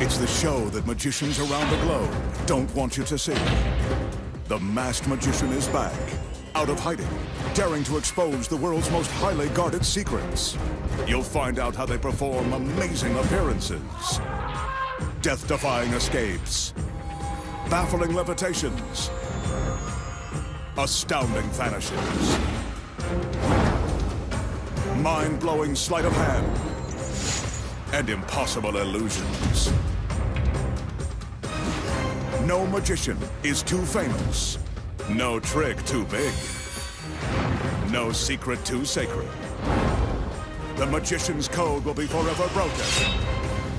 It's the show that magicians around the globe don't want you to see. The Masked Magician is back, out of hiding, daring to expose the world's most highly guarded secrets. You'll find out how they perform amazing appearances, death-defying escapes, baffling levitations, astounding vanishes, mind-blowing sleight of hand, and impossible illusions. No magician is too famous. No trick too big. No secret too sacred. The magician's code will be forever broken.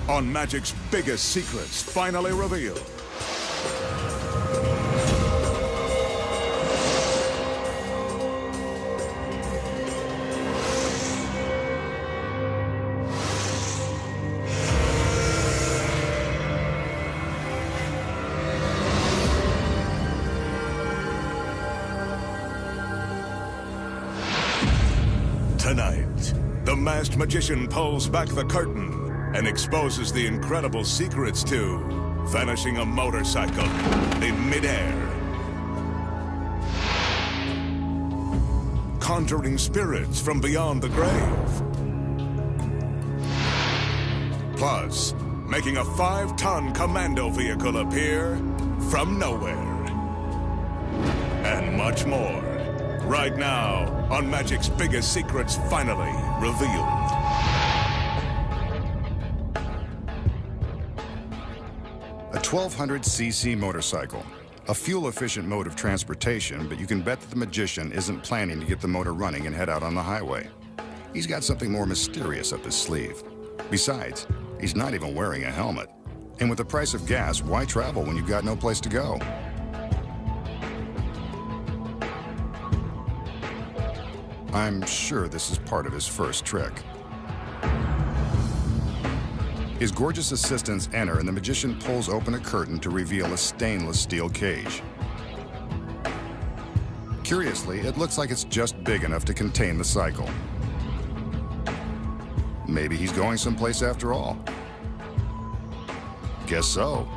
On magic's biggest secrets finally revealed. Tonight, the Masked Magician pulls back the curtain and exposes the incredible secrets to vanishing a motorcycle in midair, conjuring spirits from beyond the grave, plus making a 5-ton commando vehicle appear from nowhere, and much more. Right now, on Magic's biggest secrets finally revealed. A 1200cc motorcycle. A fuel-efficient mode of transportation, but you can bet that the magician isn't planning to get the motor running and head out on the highway. He's got something more mysterious up his sleeve. Besides, he's not even wearing a helmet. And with the price of gas, why travel when you've got no place to go? I'm sure this is part of his first trick. His gorgeous assistants enter, and the magician pulls open a curtain to reveal a stainless steel cage. Curiously, it looks like it's just big enough to contain the cycle. Maybe he's going someplace after all. Guess so.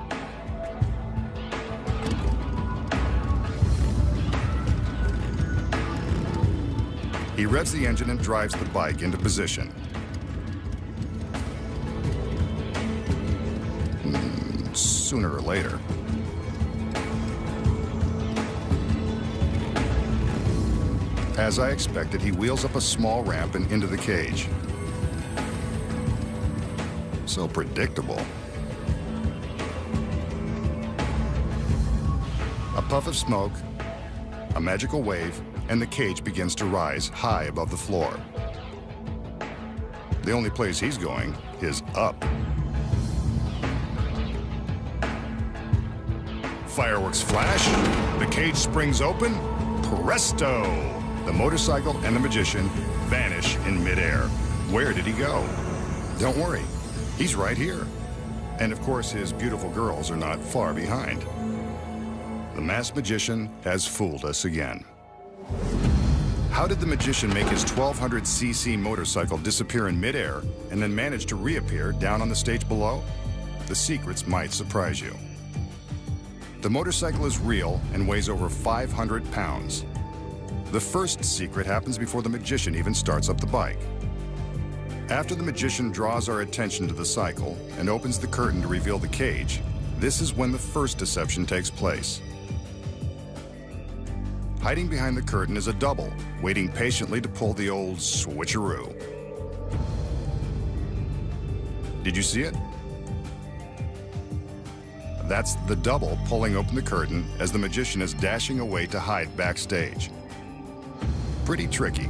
He revs the engine and drives the bike into position. Sooner or later. As I expected, he wheels up a small ramp and into the cage. So predictable. A puff of smoke, a magical wave, and the cage begins to rise high above the floor. The only place he's going is up. Fireworks flash, the cage springs open, presto! The motorcycle and the magician vanish in midair. Where did he go? Don't worry, he's right here. And of course, his beautiful girls are not far behind. The Masked Magician has fooled us again. How did the magician make his 1200cc motorcycle disappear in midair and then manage to reappear down on the stage below? The secrets might surprise you. The motorcycle is real and weighs over 500 pounds. The first secret happens before the magician even starts up the bike. After the magician draws our attention to the cycle and opens the curtain to reveal the cage, this is when the first deception takes place. Hiding behind the curtain is a double, waiting patiently to pull the old switcheroo. Did you see it? That's the double pulling open the curtain as the magician is dashing away to hide backstage. Pretty tricky.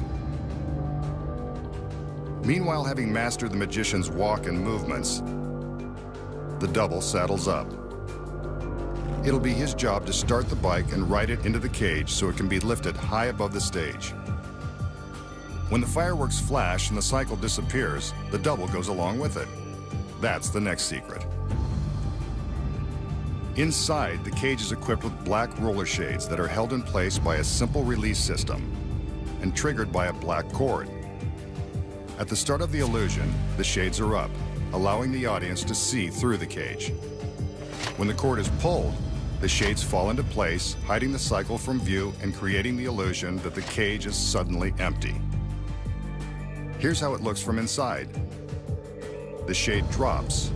Meanwhile, having mastered the magician's walk and movements, the double saddles up. It'll be his job to start the bike and ride it into the cage so it can be lifted high above the stage. When the fireworks flash and the cycle disappears, the double goes along with it. That's the next secret. Inside, the cage is equipped with black roller shades that are held in place by a simple release system and triggered by a black cord. At the start of the illusion, the shades are up, allowing the audience to see through the cage. When the cord is pulled, the shades fall into place, hiding the cycle from view and creating the illusion that the cage is suddenly empty. Here's how it looks from inside. The shade drops,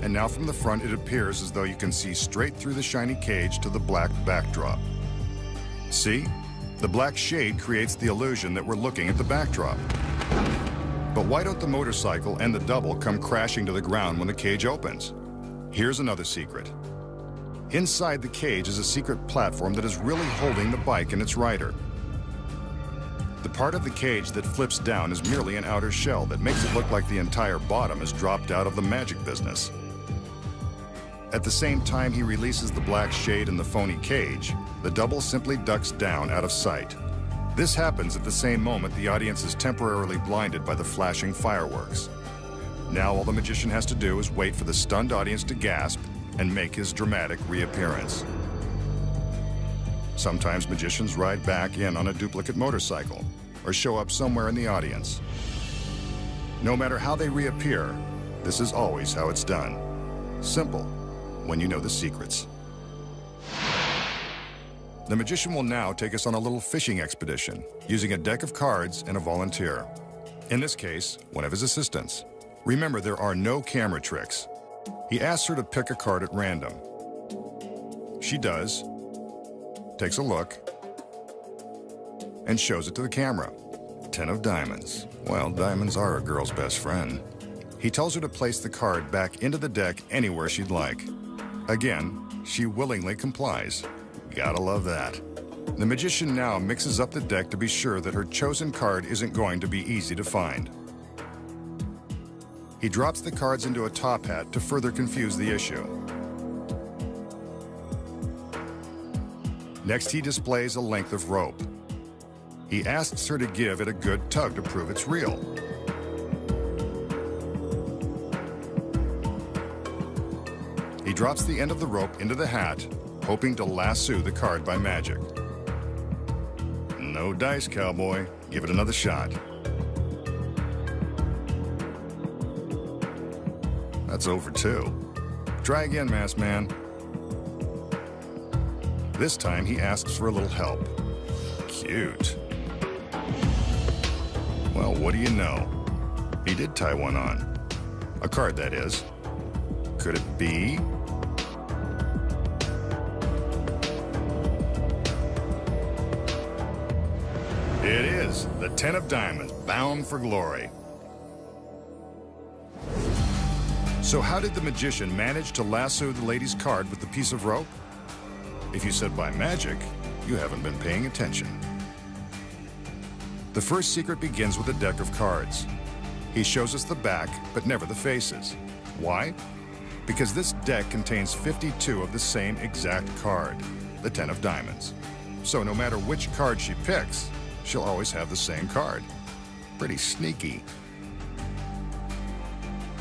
and now from the front it appears as though you can see straight through the shiny cage to the black backdrop. See? The black shade creates the illusion that we're looking at the backdrop. But why don't the motorcycle and the double come crashing to the ground when the cage opens? Here's another secret. Inside the cage is a secret platform that is really holding the bike and its rider. The part of the cage that flips down is merely an outer shell that makes it look like the entire bottom has dropped out of the magic business. At the same time he releases the black shade in the phony cage, the double simply ducks down out of sight. This happens at the same moment the audience is temporarily blinded by the flashing fireworks. Now all the magician has to do is wait for the stunned audience to gasp and make his dramatic reappearance. Sometimes magicians ride back in on a duplicate motorcycle or show up somewhere in the audience. No matter how they reappear, this is always how it's done. Simple, when you know the secrets. The magician will now take us on a little fishing expedition using a deck of cards and a volunteer. In this case, one of his assistants. Remember, there are no camera tricks. He asks her to pick a card at random. She does, takes a look, and shows it to the camera. 10 of diamonds. Well, diamonds are a girl's best friend. He tells her to place the card back into the deck anywhere she'd like. Again, she willingly complies. Gotta love that. The magician now mixes up the deck to be sure that her chosen card isn't going to be easy to find. He drops the cards into a top hat to further confuse the issue. Next, he displays a length of rope. He asks her to give it a good tug to prove it's real. He drops the end of the rope into the hat, hoping to lasso the card by magic. No dice, cowboy. Give it another shot. That's over too. Try again, masked man. This time he asks for a little help. Cute. Well, what do you know? He did tie one on. A card, that is. Could it be? It is the 10 of diamonds, bound for glory. So how did the magician manage to lasso the lady's card with the piece of rope? If you said by magic, you haven't been paying attention. The first secret begins with a deck of cards. He shows us the back, but never the faces. Why? Because this deck contains 52 of the same exact card, the 10 of diamonds. So no matter which card she picks, she'll always have the same card. Pretty sneaky.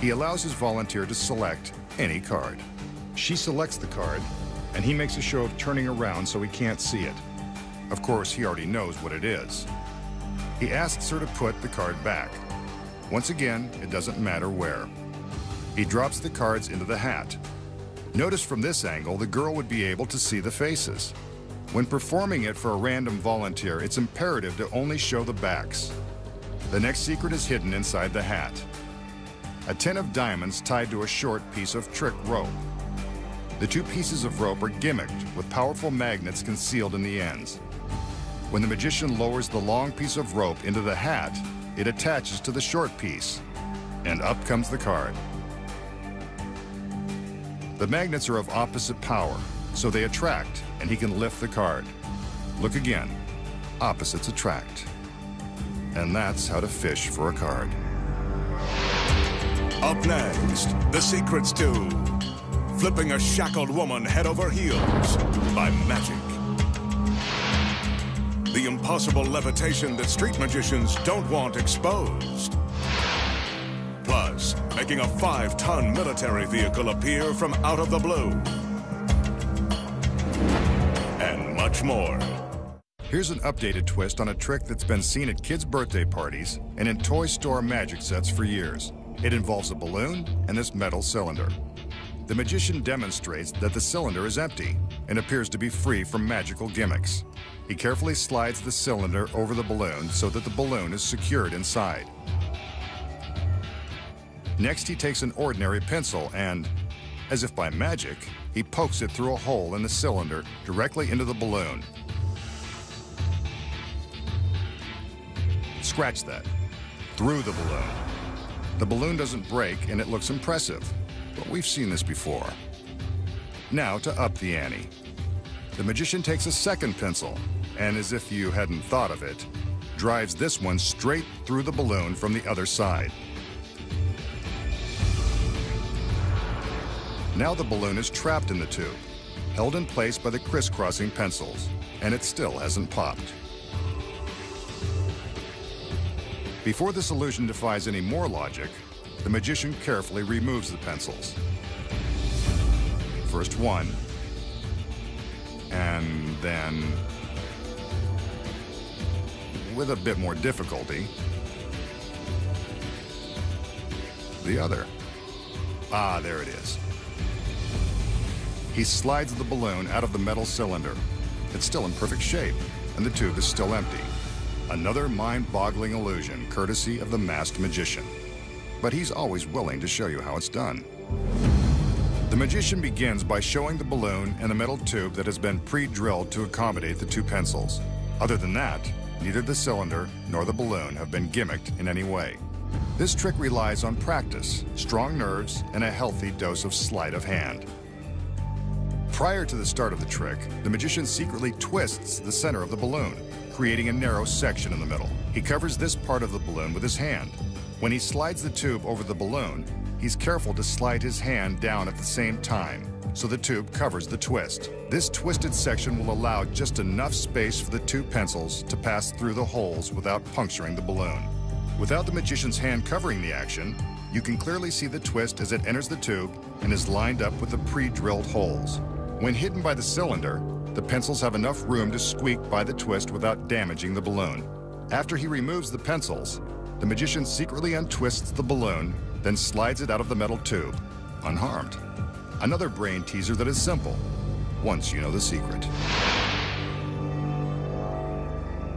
He allows his volunteer to select any card. She selects the card, and he makes a show of turning around so he can't see it. Of course, he already knows what it is. He asks her to put the card back. Once again, it doesn't matter where. He drops the cards into the hat. Notice from this angle, the girl would be able to see the faces. When performing it for a random volunteer, it's imperative to only show the backs. The next secret is hidden inside the hat. A 10 of diamonds tied to a short piece of trick rope. The two pieces of rope are gimmicked with powerful magnets concealed in the ends. When the magician lowers the long piece of rope into the hat, it attaches to the short piece, and up comes the card. The magnets are of opposite power, so they attract, and he can lift the card. Look again. Opposites attract. And that's how to fish for a card. Up next, the secrets to flipping a shackled woman head over heels by magic. The impossible levitation that street magicians don't want exposed. Plus, making a 5-ton military vehicle appear from out of the blue. And much more. Here's an updated twist on a trick that's been seen at kids' birthday parties and in toy store magic sets for years. It involves a balloon and this metal cylinder. The magician demonstrates that the cylinder is empty and appears to be free from magical gimmicks. He carefully slides the cylinder over the balloon so that the balloon is secured inside. Next, he takes an ordinary pencil and, as if by magic, he pokes it through a hole in the cylinder directly into the balloon. Scratch that. Through the balloon. The balloon doesn't break and it looks impressive, but we've seen this before. Now to up the ante. The magician takes a second pencil and, as if you hadn't thought of it, drives this one straight through the balloon from the other side. Now the balloon is trapped in the tube, held in place by the crisscrossing pencils, and it still hasn't popped. Before this illusion defies any more logic, the magician carefully removes the pencils. First one, and then, with a bit more difficulty, the other. Ah, there it is. He slides the balloon out of the metal cylinder. It's still in perfect shape, and the tube is still empty. Another mind-boggling illusion, courtesy of the masked magician. But he's always willing to show you how it's done. The magician begins by showing the balloon and the metal tube that has been pre-drilled to accommodate the two pencils. Other than that, neither the cylinder nor the balloon have been gimmicked in any way. This trick relies on practice, strong nerves, and a healthy dose of sleight of hand. Prior to the start of the trick, the magician secretly twists the center of the balloon, creating a narrow section in the middle. He covers this part of the balloon with his hand. When he slides the tube over the balloon, he's careful to slide his hand down at the same time, so the tube covers the twist. This twisted section will allow just enough space for the two pencils to pass through the holes without puncturing the balloon. Without the magician's hand covering the action, you can clearly see the twist as it enters the tube and is lined up with the pre-drilled holes. When hidden by the cylinder, the pencils have enough room to squeak by the twist without damaging the balloon. After he removes the pencils, the magician secretly untwists the balloon, then slides it out of the metal tube, unharmed. Another brain teaser that is simple, once you know the secret.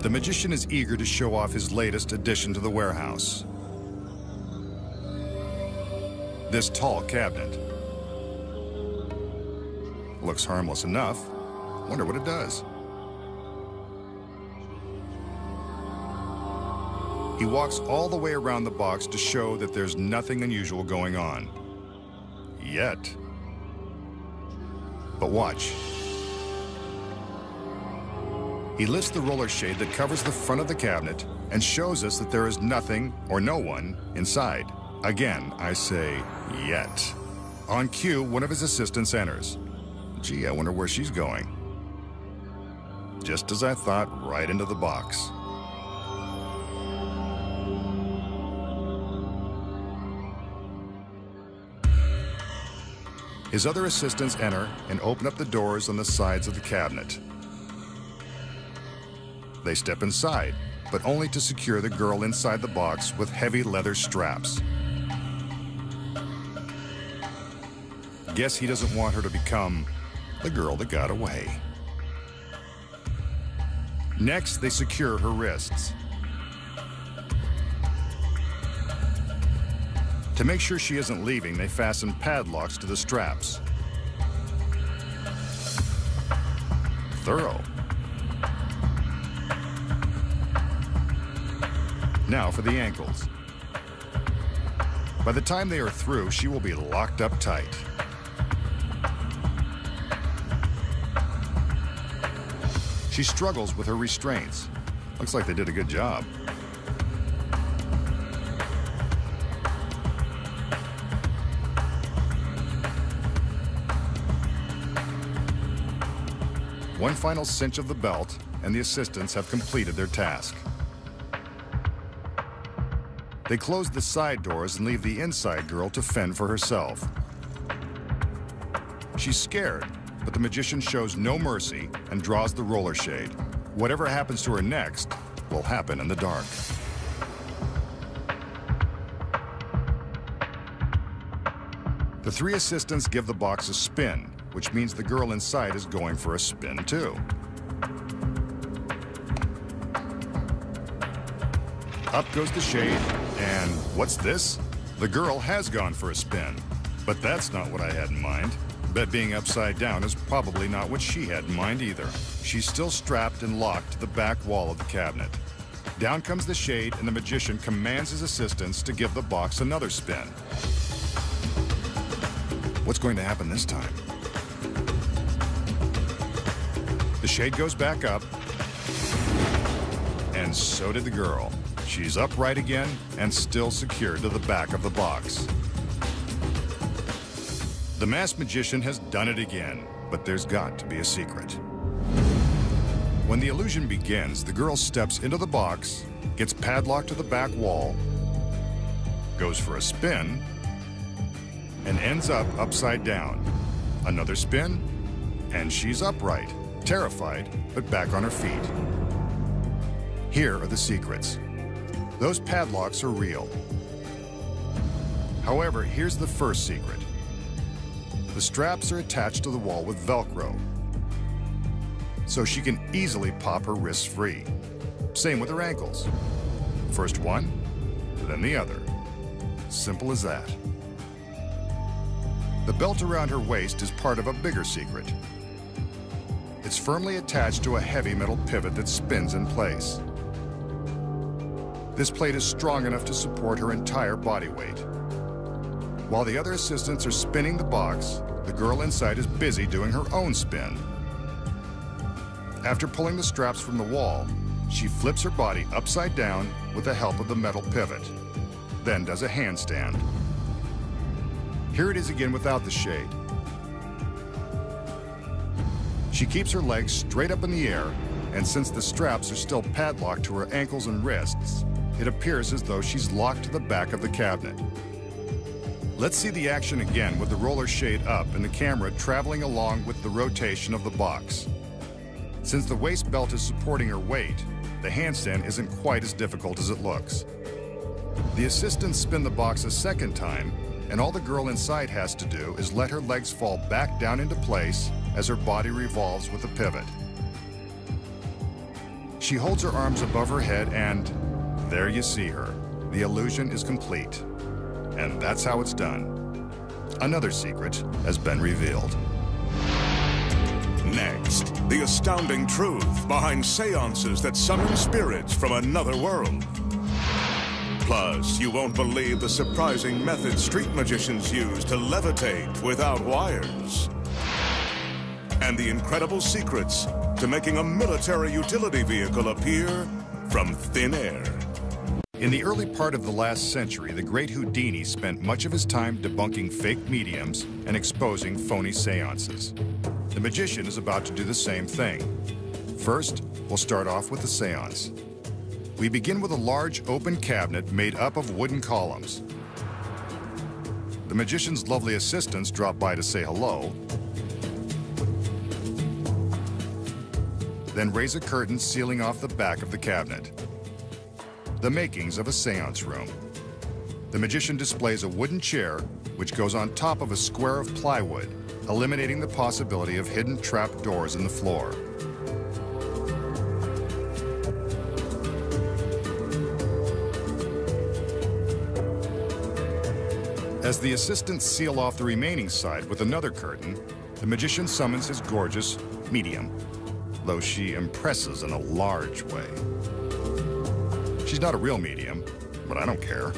The magician is eager to show off his latest addition to the warehouse. This tall cabinet. Looks harmless enough. Wonder what it does. He walks all the way around the box to show that there's nothing unusual going on. Yet. But watch. He lifts the roller shade that covers the front of the cabinet and shows us that there is nothing or no one inside. Again, I say, yet. On cue, one of his assistants enters. Gee, I wonder where she's going. Just as I thought, right into the box. His other assistants enter and open up the doors on the sides of the cabinet. They step inside, but only to secure the girl inside the box with heavy leather straps. Guess he doesn't want her to become the girl that got away. Next, they secure her wrists. To make sure she isn't leaving, they fasten padlocks to the straps. Thorough. Now for the ankles. By the time they are through, she will be locked up tight. She struggles with her restraints. Looks like they did a good job. One final cinch of the belt, and the assistants have completed their task. They close the side doors and leave the inside girl to fend for herself. She's scared, but the magician shows no mercy and draws the roller shade. Whatever happens to her next will happen in the dark. The three assistants give the box a spin, which means the girl inside is going for a spin too. Up goes the shade, and what's this? The girl has gone for a spin. But that's not what I had in mind. Bet being upside down is probably not what she had in mind either. She's still strapped and locked to the back wall of the cabinet. Down comes the shade, and the magician commands his assistants to give the box another spin. What's going to happen this time? The shade goes back up, and so did the girl. She's upright again and still secured to the back of the box. The masked magician has done it again, but there's got to be a secret. When the illusion begins, the girl steps into the box, gets padlocked to the back wall, goes for a spin, and ends up upside down. Another spin, and she's upright, terrified, but back on her feet. Here are the secrets. Those padlocks are real. However, here's the first secret. The straps are attached to the wall with Velcro, so she can easily pop her wrists free. Same with her ankles. First one, then the other. Simple as that. The belt around her waist is part of a bigger secret. It's firmly attached to a heavy metal pivot that spins in place. This plate is strong enough to support her entire body weight. While the other assistants are spinning the box, the girl inside is busy doing her own spin. After pulling the straps from the wall, she flips her body upside down with the help of the metal pivot, then does a handstand. Here it is again without the shade. She keeps her legs straight up in the air, and since the straps are still padlocked to her ankles and wrists, it appears as though she's locked to the back of the cabinet. Let's see the action again with the roller shade up and the camera traveling along with the rotation of the box. Since the waist belt is supporting her weight, the handstand isn't quite as difficult as it looks. The assistants spin the box a second time, and all the girl inside has to do is let her legs fall back down into place as her body revolves with the pivot. She holds her arms above her head and there you see her. The illusion is complete. And that's how it's done. Another secret has been revealed. Next, the astounding truth behind seances that summon spirits from another world. Plus, you won't believe the surprising method street magicians use to levitate without wires. And the incredible secrets to making a military utility vehicle appear from thin air. In the early part of the last century, the great Houdini spent much of his time debunking fake mediums and exposing phony seances. The magician is about to do the same thing. First, we'll start off with the seance. We begin with a large open cabinet made up of wooden columns. The magician's lovely assistants drop by to say hello, then raise a curtain sealing off the back of the cabinet. The makings of a seance room. The magician displays a wooden chair which goes on top of a square of plywood, eliminating the possibility of hidden trap doors in the floor. As the assistants seal off the remaining side with another curtain, the magician summons his gorgeous medium, though she impresses in a large way. She's not a real medium, but I don't care.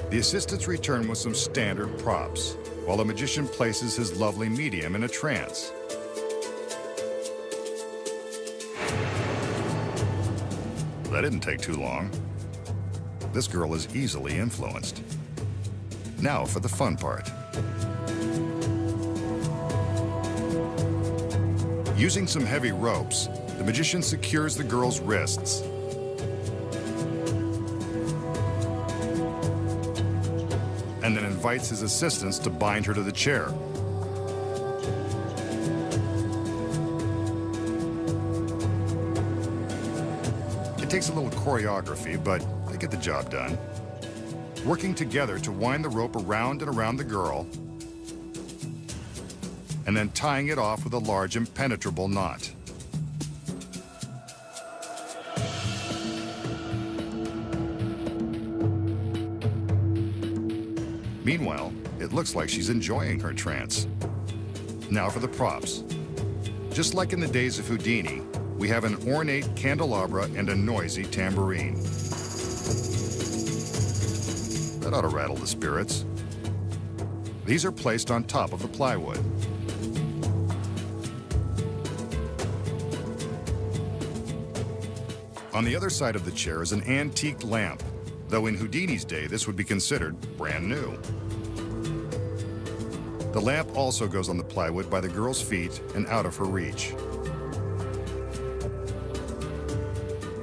The assistants return with some standard props, while the magician places his lovely medium in a trance. That didn't take too long. This girl is easily influenced. Now for the fun part. Using some heavy ropes, the magician secures the girl's wrists. And then invites his assistants to bind her to the chair. It takes takes a little choreography, but they get the job done. Working together to wind the rope around and around the girl, and then tying it off with a large impenetrable knot. Meanwhile, it looks like she's enjoying her trance. Now for the props. Just like in the days of Houdini, we have an ornate candelabra and a noisy tambourine. That ought to rattle the spirits. These are placed on top of the plywood. On the other side of the chair is an antique lamp, though in Houdini's day this would be considered brand new. The lamp also goes on the plywood by the girl's feet and out of her reach.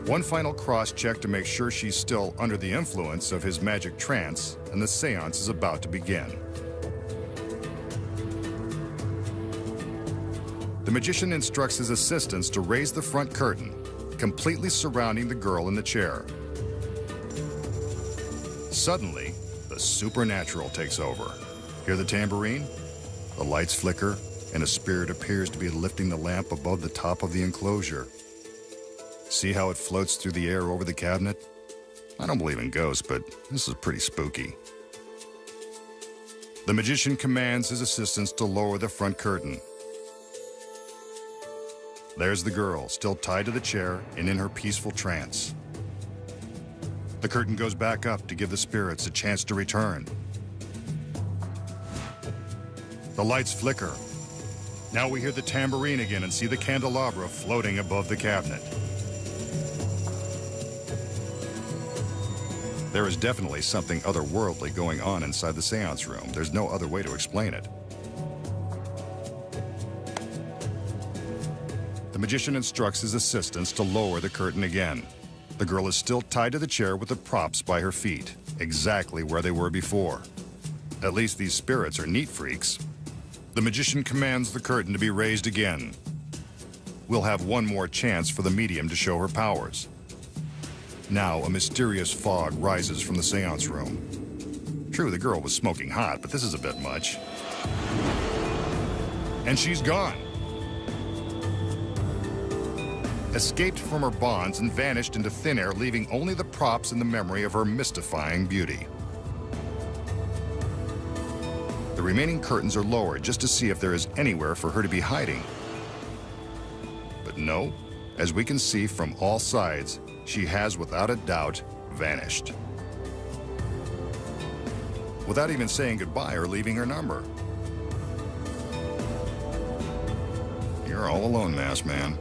One final cross-check to make sure she's still under the influence of his magic trance, and the seance is about to begin. The magician instructs his assistants to raise the front curtain, completely surrounding the girl in the chair. Suddenly, the supernatural takes over. Hear the tambourine? The lights flicker, and a spirit appears to be lifting the lamp above the top of the enclosure. See how it floats through the air over the cabinet? I don't believe in ghosts, but this is pretty spooky. The magician commands his assistants to lower the front curtain. There's the girl, still tied to the chair and in her peaceful trance. The curtain goes back up to give the spirits a chance to return. The lights flicker. Now we hear the tambourine again and see the candelabra floating above the cabinet. There is definitely something otherworldly going on inside the seance room. There's no other way to explain it. The magician instructs his assistants to lower the curtain again. The girl is still tied to the chair with the props by her feet, exactly where they were before. At least these spirits are neat freaks. The magician commands the curtain to be raised again. We'll have one more chance for the medium to show her powers. Now, a mysterious fog rises from the seance room. True, the girl was smoking hot, but this is a bit much. And she's gone. Escaped from her bonds and vanished into thin air, leaving only the props and the memory of her mystifying beauty. The remaining curtains are lowered just to see if there is anywhere for her to be hiding. But no, as we can see from all sides, she has without a doubt vanished. Without even saying goodbye or leaving her number. You're all alone, masked man.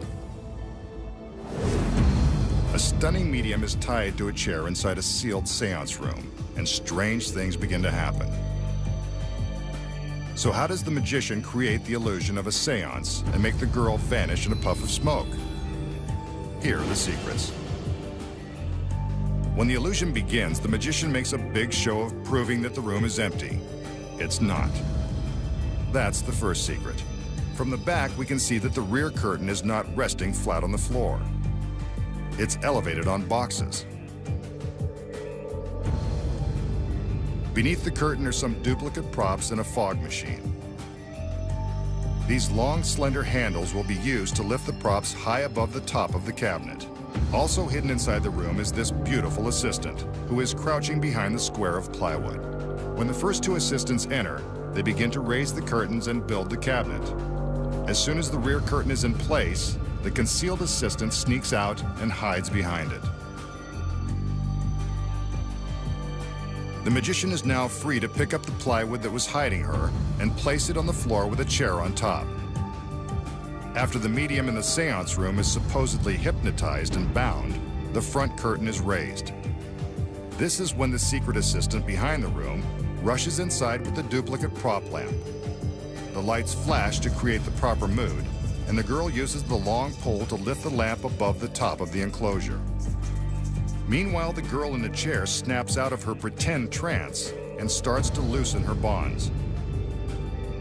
A stunning medium is tied to a chair inside a sealed seance room, and strange things begin to happen. So how does the magician create the illusion of a seance and make the girl vanish in a puff of smoke? Here are the secrets. When the illusion begins, the magician makes a big show of proving that the room is empty. It's not. That's the first secret. From the back, we can see that the rear curtain is not resting flat on the floor. It's elevated on boxes. Beneath the curtain are some duplicate props and a fog machine. These long, slender handles will be used to lift the props high above the top of the cabinet. Also hidden inside the room is this beautiful assistant, who is crouching behind the square of plywood. When the first two assistants enter, they begin to raise the curtains and build the cabinet. As soon as the rear curtain is in place, the concealed assistant sneaks out and hides behind it. The magician is now free to pick up the plywood that was hiding her and place it on the floor with a chair on top. After the medium in the seance room is supposedly hypnotized and bound, the front curtain is raised. This is when the secret assistant behind the room rushes inside with the duplicate prop lamp. The lights flash to create the proper mood, and the girl uses the long pole to lift the lamp above the top of the enclosure. Meanwhile, the girl in the chair snaps out of her pretend trance and starts to loosen her bonds.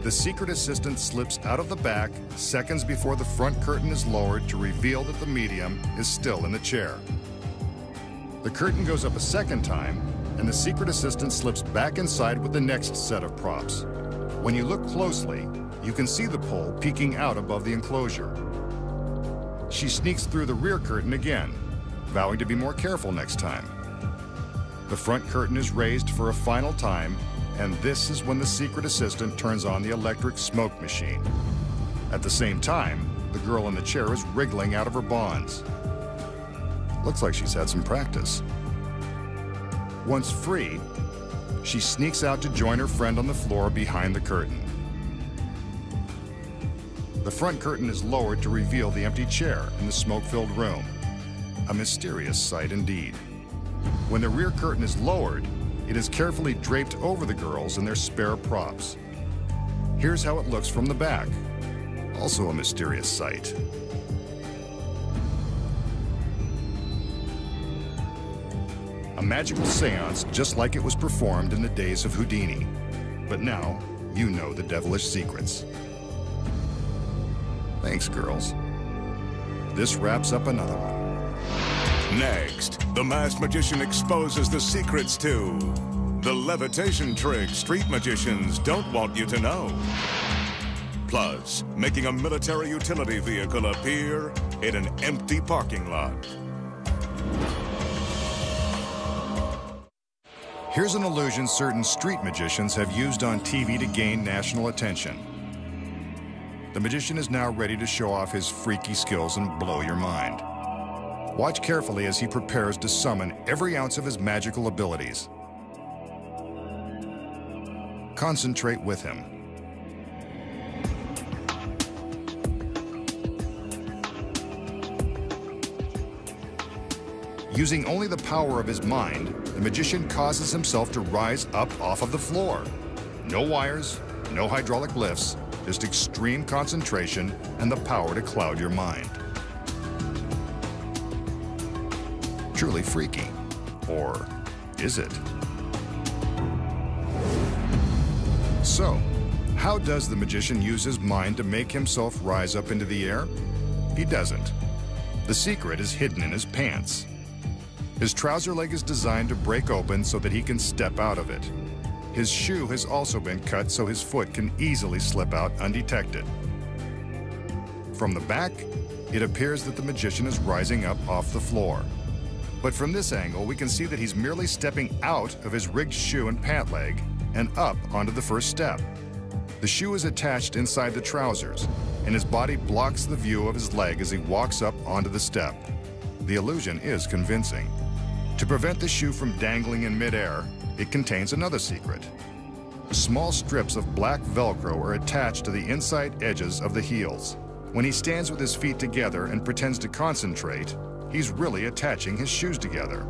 The secret assistant slips out of the back seconds before the front curtain is lowered to reveal that the medium is still in the chair. The curtain goes up a second time, and the secret assistant slips back inside with the next set of props. When you look closely, you can see the pole peeking out above the enclosure. She sneaks through the rear curtain again, vowing to be more careful next time. The front curtain is raised for a final time, and this is when the secret assistant turns on the electric smoke machine. At the same time, the girl in the chair is wriggling out of her bonds. Looks like she's had some practice. Once free, she sneaks out to join her friend on the floor behind the curtain. The front curtain is lowered to reveal the empty chair in the smoke-filled room. A mysterious sight indeed. When the rear curtain is lowered, it is carefully draped over the girls and their spare props. Here's how it looks from the back. Also a mysterious sight. A magical seance just like it was performed in the days of Houdini. But now, you know the devilish secrets. Thanks, girls. This wraps up another one. Next, the masked magician exposes the secrets to the levitation trick street magicians don't want you to know. Plus, making a military utility vehicle appear in an empty parking lot. Here's an illusion certain street magicians have used on TV to gain national attention. The magician is now ready to show off his freaky skills and blow your mind. Watch carefully as he prepares to summon every ounce of his magical abilities. Concentrate with him. Using only the power of his mind, the magician causes himself to rise up off of the floor. No wires, no hydraulic lifts, just extreme concentration and the power to cloud your mind. Truly freaky. Or is it? So, how does the magician use his mind to make himself rise up into the air? He doesn't. The secret is hidden in his pants. His trouser leg is designed to break open so that he can step out of it. His shoe has also been cut so his foot can easily slip out undetected. From the back, it appears that the magician is rising up off the floor. But from this angle, we can see that he's merely stepping out of his rigged shoe and pant leg and up onto the first step. The shoe is attached inside the trousers, and his body blocks the view of his leg as he walks up onto the step. The illusion is convincing. To prevent the shoe from dangling in midair, it contains another secret. Small strips of black Velcro are attached to the inside edges of the heels. When he stands with his feet together and pretends to concentrate, he's really attaching his shoes together.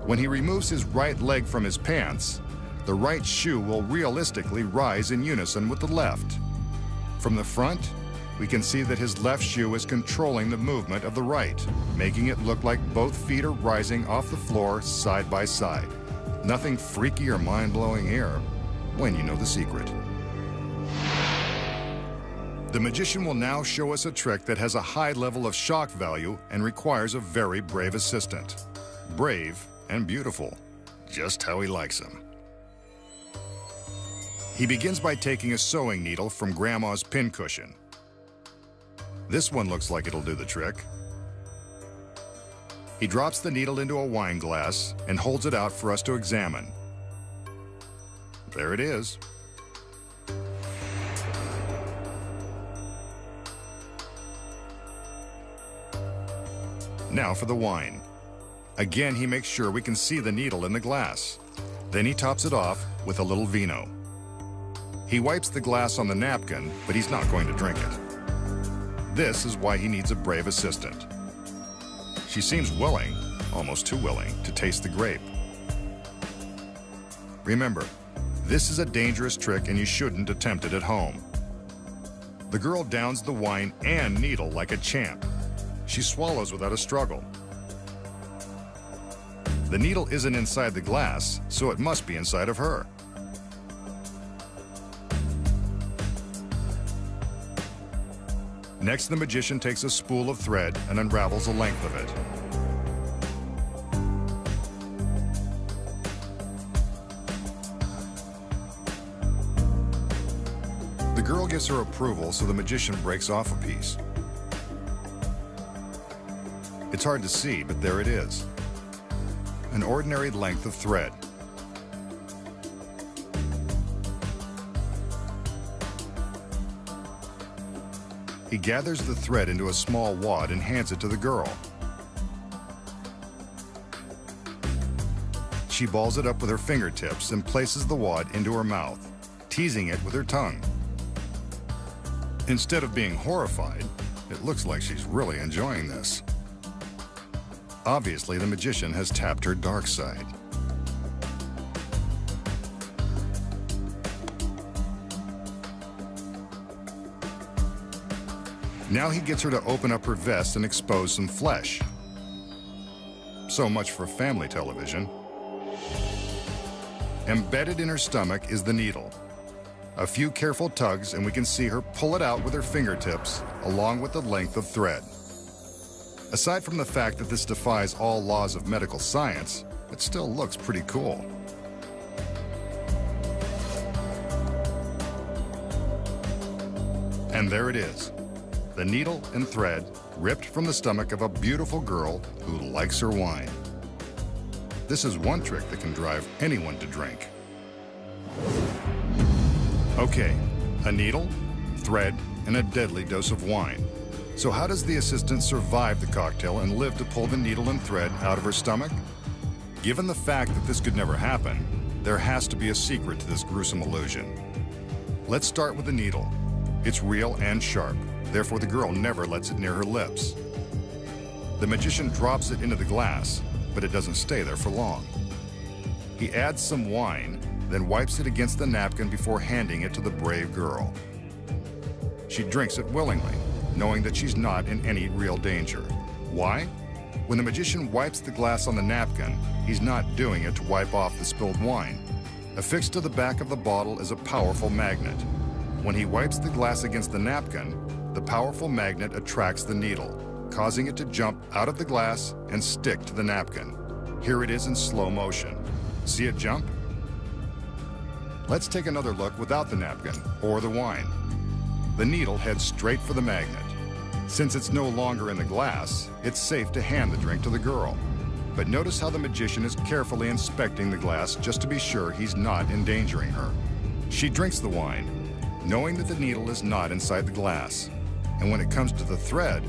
When he removes his right leg from his pants, the right shoe will realistically rise in unison with the left. From the front, we can see that his left shoe is controlling the movement of the right, making it look like both feet are rising off the floor side by side. Nothing freaky or mind-blowing here when you know the secret. The magician will now show us a trick that has a high level of shock value and requires a very brave assistant. Brave and beautiful, just how he likes them. He begins by taking a sewing needle from Grandma's pincushion. This one looks like it'll do the trick. He drops the needle into a wine glass and holds it out for us to examine. There it is. Now for the wine. Again, he makes sure we can see the needle in the glass. Then he tops it off with a little vino. He wipes the glass on the napkin, but he's not going to drink it. This is why he needs a brave assistant. She seems willing, almost too willing, to taste the grape. Remember, this is a dangerous trick and you shouldn't attempt it at home. The girl downs the wine and needle like a champ. She swallows without a struggle. The needle isn't inside the glass, so it must be inside of her. Next, the magician takes a spool of thread and unravels a length of it. The girl gives her approval, so the magician breaks off a piece. It's hard to see, but there it is. An ordinary length of thread. He gathers the thread into a small wad and hands it to the girl. She balls it up with her fingertips and places the wad into her mouth, teasing it with her tongue. Instead of being horrified, it looks like she's really enjoying this. Obviously, the magician has tapped her dark side. Now he gets her to open up her vest and expose some flesh. So much for family television. Embedded in her stomach is the needle. A few careful tugs and we can see her pull it out with her fingertips along with the length of thread. Aside from the fact that this defies all laws of medical science, it still looks pretty cool. And there it is. The needle and thread ripped from the stomach of a beautiful girl who likes her wine. This is one trick that can drive anyone to drink. Okay, a needle, thread, and a deadly dose of wine. So how does the assistant survive the cocktail and live to pull the needle and thread out of her stomach? Given the fact that this could never happen, there has to be a secret to this gruesome illusion. Let's start with the needle. It's real and sharp. Therefore, the girl never lets it near her lips. The magician drops it into the glass, but it doesn't stay there for long. He adds some wine, then wipes it against the napkin before handing it to the brave girl. She drinks it willingly, knowing that she's not in any real danger. Why? When the magician wipes the glass on the napkin, he's not doing it to wipe off the spilled wine. Affixed to the back of the bottle is a powerful magnet. When he wipes the glass against the napkin, the powerful magnet attracts the needle, causing it to jump out of the glass and stick to the napkin. Here it is in slow motion. See it jump? Let's take another look without the napkin or the wine. The needle heads straight for the magnet. Since it's no longer in the glass, it's safe to hand the drink to the girl. But notice how the magician is carefully inspecting the glass just to be sure he's not endangering her. She drinks the wine, knowing that the needle is not inside the glass. And when it comes to the thread,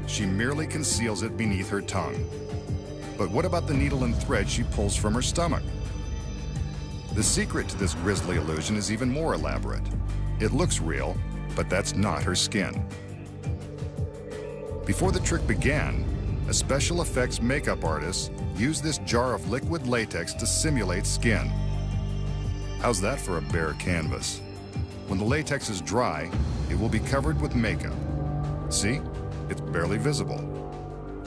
she merely conceals it beneath her tongue. But what about the needle and thread she pulls from her stomach? The secret to this grisly illusion is even more elaborate. It looks real, but that's not her skin. Before the trick began, a special effects makeup artist used this jar of liquid latex to simulate skin. How's that for a bare canvas? When the latex is dry, it will be covered with makeup. See? It's barely visible.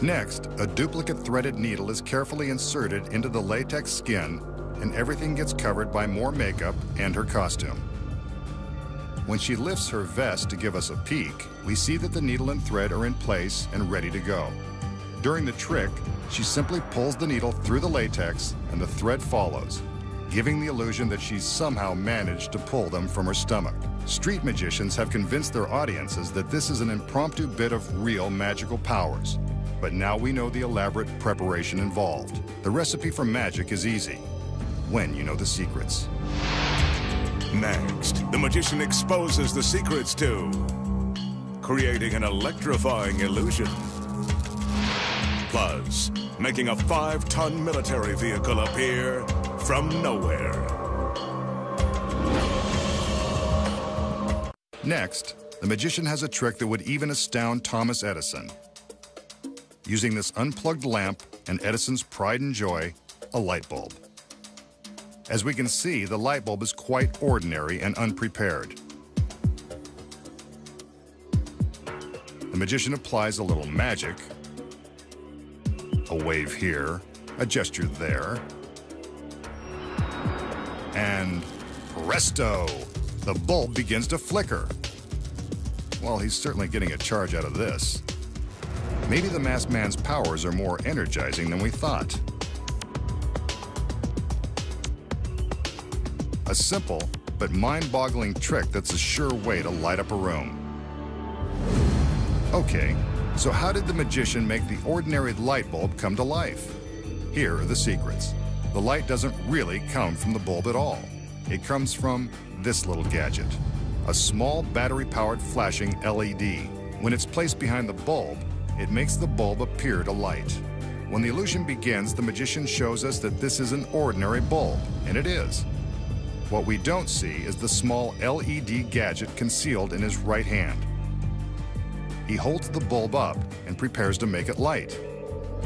Next, a duplicate threaded needle is carefully inserted into the latex skin, and everything gets covered by more makeup and her costume. When she lifts her vest to give us a peek, we see that the needle and thread are in place and ready to go. During the trick, she simply pulls the needle through the latex and the thread follows, giving the illusion that she's somehow managed to pull them from her stomach. Street magicians have convinced their audiences that this is an impromptu bit of real magical powers. But now we know the elaborate preparation involved. The recipe for magic is easy, when you know the secrets. Next, the magician exposes the secrets to creating an electrifying illusion, plus making a 5-ton military vehicle appear from nowhere. Next, the magician has a trick that would even astound Thomas Edison. Using this unplugged lamp and Edison's pride and joy, a light bulb. As we can see, the light bulb is quite ordinary and unprepared. The magician applies a little magic, a wave here, a gesture there, and presto! The bulb begins to flicker. Well, he's certainly getting a charge out of this. Maybe the masked man's powers are more energizing than we thought. A simple but mind-boggling trick that's a sure way to light up a room. Okay, so how did the magician make the ordinary light bulb come to life? Here are the secrets. The light doesn't really come from the bulb at all. It comes from this little gadget, a small battery-powered flashing LED. When it's placed behind the bulb, it makes the bulb appear to light. When the illusion begins, the magician shows us that this is an ordinary bulb, and it is. What we don't see is the small LED gadget concealed in his right hand. He holds the bulb up and prepares to make it light.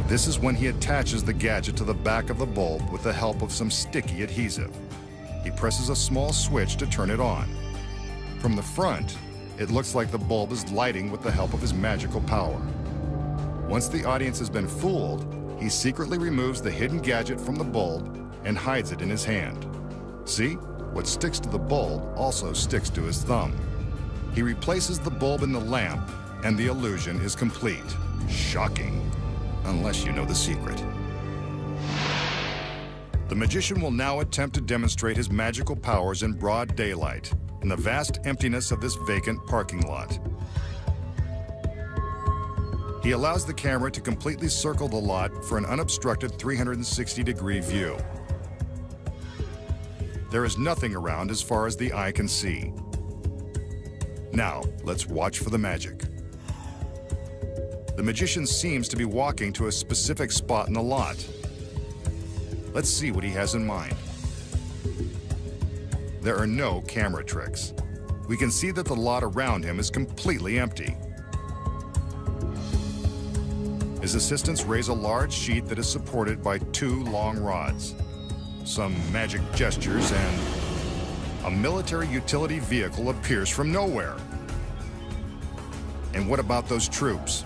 This is when he attaches the gadget to the back of the bulb with the help of some sticky adhesive. He presses a small switch to turn it on. From the front, it looks like the bulb is lighting with the help of his magical power. Once the audience has been fooled, he secretly removes the hidden gadget from the bulb and hides it in his hand. See? What sticks to the bulb also sticks to his thumb. He replaces the bulb in the lamp, and the illusion is complete. Shocking. Unless you know the secret. The magician will now attempt to demonstrate his magical powers in broad daylight, in the vast emptiness of this vacant parking lot. He allows the camera to completely circle the lot for an unobstructed 360-degree view. There is nothing around as far as the eye can see. Now, let's watch for the magic. The magician seems to be walking to a specific spot in the lot. Let's see what he has in mind. There are no camera tricks. We can see that the lot around him is completely empty. His assistants raise a large sheet that is supported by 2 long rods, some magic gestures, and a military utility vehicle appears from nowhere. And what about those troops?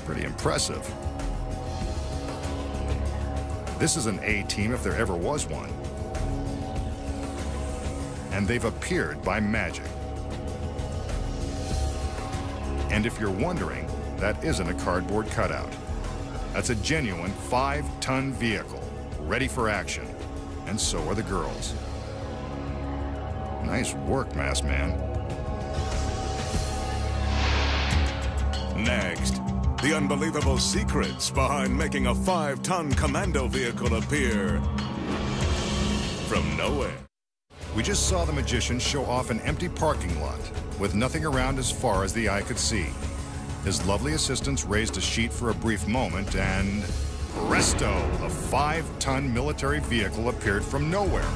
Pretty impressive. This is an A team if there ever was one. And they've appeared by magic. And if you're wondering, that isn't a cardboard cutout. That's a genuine 5-ton vehicle, ready for action. And so are the girls. Nice work, Masked Man. Next, the unbelievable secrets behind making a 5-ton commando vehicle appear from nowhere. We just saw the magician show off an empty parking lot with nothing around as far as the eye could see. His lovely assistants raised a sheet for a brief moment and presto, a 5-ton military vehicle appeared from nowhere.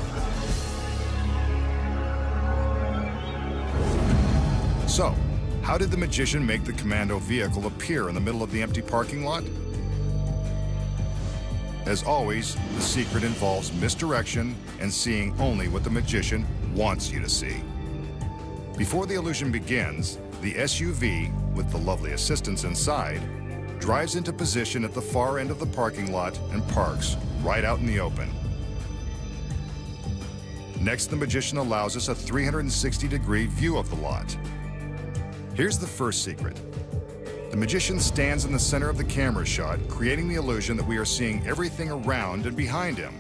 So, how did the magician make the commando vehicle appear in the middle of the empty parking lot? As always, the secret involves misdirection and seeing only what the magician wants you to see. Before the illusion begins, the SUV, with the lovely assistants inside, drives into position at the far end of the parking lot and parks right out in the open. Next, the magician allows us a 360-degree view of the lot. Here's the first secret. The magician stands in the center of the camera shot, creating the illusion that we are seeing everything around and behind him.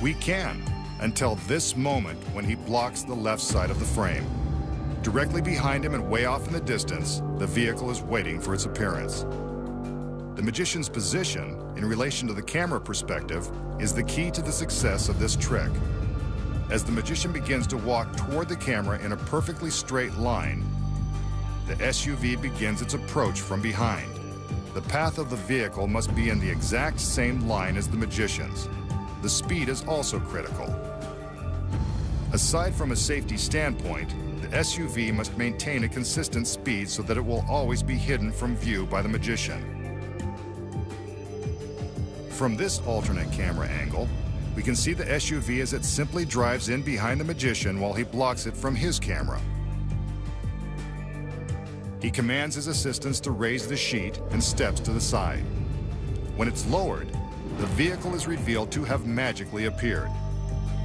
We can, until this moment when he blocks the left side of the frame. Directly behind him and way off in the distance, the vehicle is waiting for its appearance. The magician's position, in relation to the camera perspective, is the key to the success of this trick. As the magician begins to walk toward the camera in a perfectly straight line, the SUV begins its approach from behind. The path of the vehicle must be in the exact same line as the magician's. The speed is also critical. Aside from a safety standpoint, the SUV must maintain a consistent speed so that it will always be hidden from view by the magician. From this alternate camera angle, we can see the SUV as it simply drives in behind the magician while he blocks it from his camera. He commands his assistants to raise the sheet and steps to the side. When it's lowered, the vehicle is revealed to have magically appeared.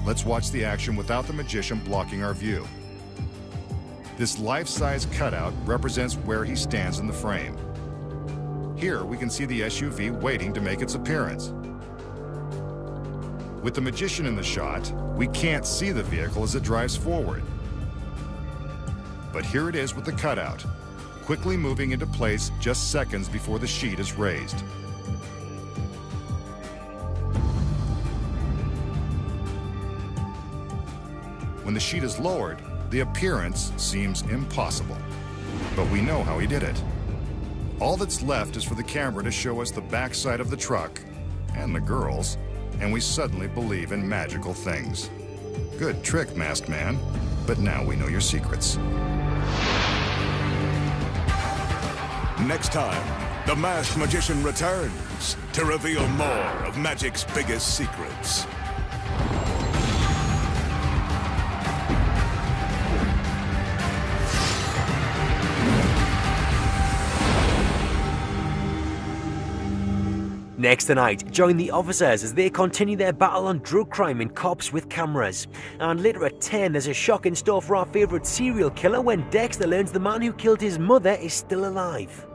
Let's watch the action without the magician blocking our view. This life-size cutout represents where he stands in the frame. Here we can see the SUV waiting to make its appearance. With the magician in the shot, we can't see the vehicle as it drives forward. But here it is with the cutout, quickly moving into place just seconds before the sheet is raised. When the sheet is lowered, the appearance seems impossible. But we know how he did it. All that's left is for the camera to show us the backside of the truck and the girls, and we suddenly believe in magical things. Good trick, Masked Man, but now we know your secrets. Next time, the Masked Magician returns to reveal more of magic's biggest secrets. Next tonight, join the officers as they continue their battle on drug crime and cops with cameras. And later at 10, there's a shock in store for our favourite serial killer when Dexter learns the man who killed his mother is still alive.